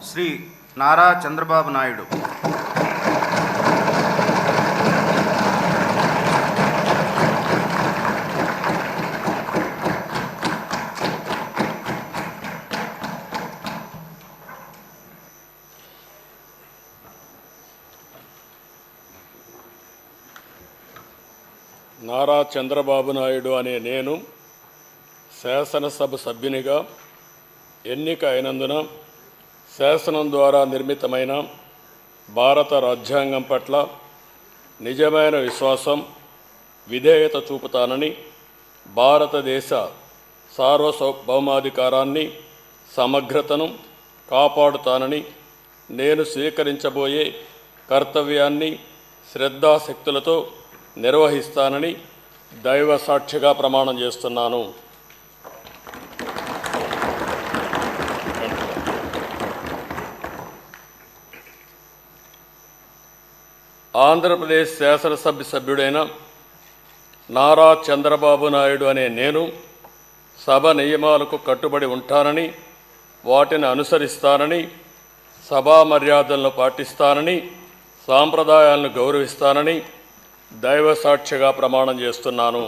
శ్రీ నారా చంద్రబాబు నాయుడు. నారా చంద్రబాబు నాయుడు అనే నేను శాసనసభ సభ్యునిగా ఎన్నిక అయినందున శాసనం ద్వారా నిర్మితమైన భారత రాజ్యాంగం పట్ల నిజమైన విశ్వాసం, విధేయత చూపుతానని, భారతదేశ సార్వభౌమాధికారాన్ని, సమగ్రతను కాపాడుతానని, నేను స్వీకరించబోయే కర్తవ్యాన్ని శ్రద్ధాశక్తులతో నిర్వహిస్తానని దైవ సాక్షిగా ప్రమాణం చేస్తున్నాను. ఆంధ్రప్రదేశ్ శాసనసభ సభ్యుడైన నారా చంద్రబాబు నాయుడు అనే నేను సభ నియమాలకు కట్టుబడి ఉంటానని, వాటిని అనుసరిస్తానని, సభా మర్యాదలను పాటిస్తానని, సాంప్రదాయాలను గౌరవిస్తానని దైవ సాక్షిగా ప్రమాణం చేస్తున్నాను.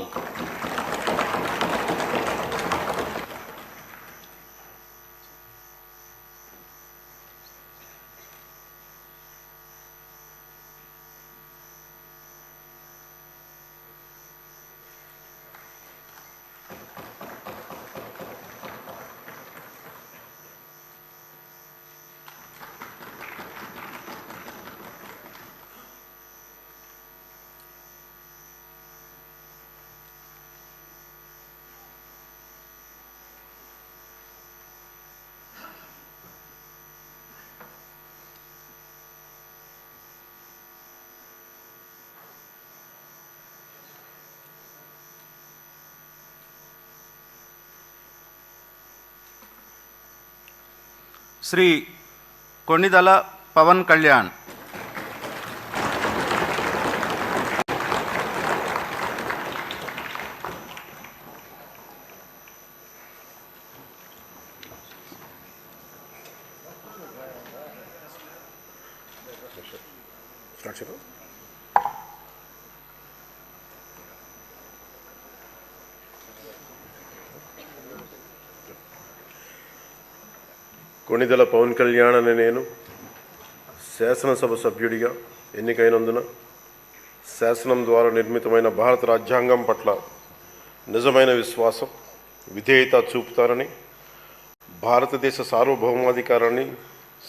శ్రీ కొణిదల పవన్ కళ్యాణ్. కొణిదెల పవన్ కళ్యాణ్ అనే నేను శాసనసభ సభ్యుడిగా ఎన్నికైనందున శాసనం ద్వారా నిర్మితమైన భారత రాజ్యాంగం పట్ల నిజమైన విశ్వాసం, విధేయత చూపుతానని, భారతదేశ సార్వభౌమాధికారాన్ని,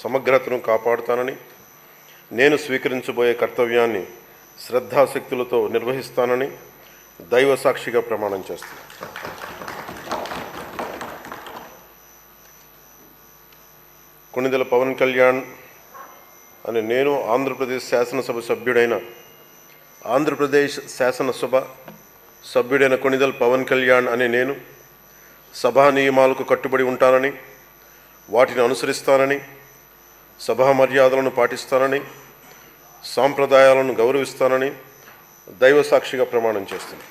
సమగ్రతను కాపాడుతానని, నేను స్వీకరించబోయే కర్తవ్యాన్ని శ్రద్ధాశక్తులతో నిర్వహిస్తానని దైవ సాక్షిగా ప్రమాణం చేస్తాను. కొణిదెల పవన్ కళ్యాణ్ అని నేను ఆంధ్రప్రదేశ్ శాసనసభ సభ్యుడైన కొణిదెల పవన్ కళ్యాణ్ అని నేను సభా నియమాలకు కట్టుబడి ఉంటానని, వాటిని అనుసరిస్తానని, సభా మర్యాదలను పాటిస్తానని, సాంప్రదాయాలను గౌరవిస్తానని దైవ సాక్షిగా ప్రమాణం చేస్తున్నాను.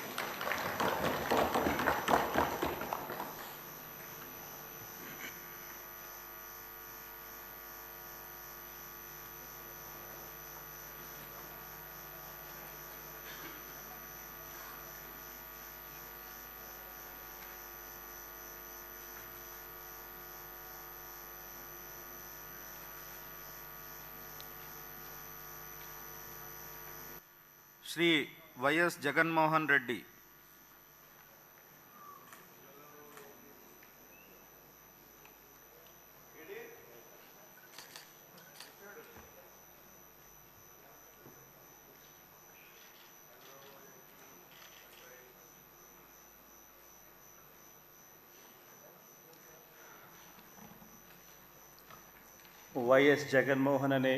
శ్రీ వైఎస్ జగన్మోహన్ రెడ్డి. వైఎస్ జగన్మోహన్ అనే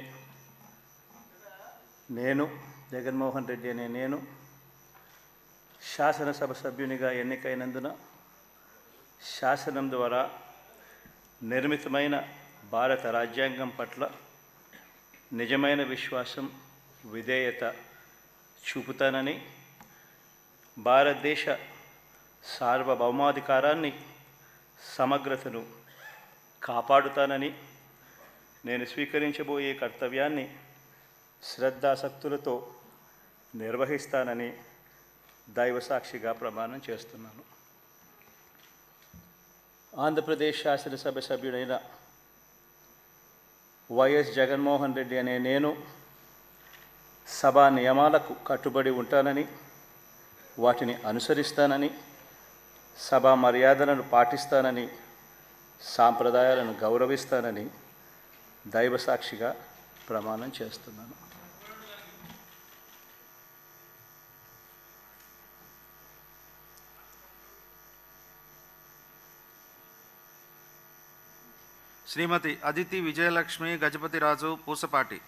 నేను జగన్మోహన్ రెడ్డి అనే నేను శాసనసభ సభ్యునిగా ఎన్నికైనందున శాసనం ద్వారా నిర్మితమైన భారత రాజ్యాంగం పట్ల నిజమైన విశ్వాసం, విధేయత చూపుతానని, భారతదేశ సార్వభౌమాధికారాన్ని, సమగ్రతను కాపాడుతానని నేను స్వీకరించబోయే కర్తవ్యాన్ని శ్రద్ధాసక్తులతో నిర్వహిస్తానని దైవసాక్షిగా ప్రమాణం చేస్తున్నాను. ఆంధ్రప్రదేశ్ శాసనసభ సభ్యుడైన వైఎస్ జగన్మోహన్ రెడ్డి అనే నేను సభా నియమాలకు కట్టుబడి ఉంటానని, వాటిని అనుసరిస్తానని, సభా మర్యాదలను పాటిస్తానని, సాంప్రదాయాలను గౌరవిస్తానని దైవసాక్షిగా ప్రమాణం చేస్తున్నాను. శ్రీమతి అదితి విజయలక్ష్మి గజపతిరాజు పూసపాటి.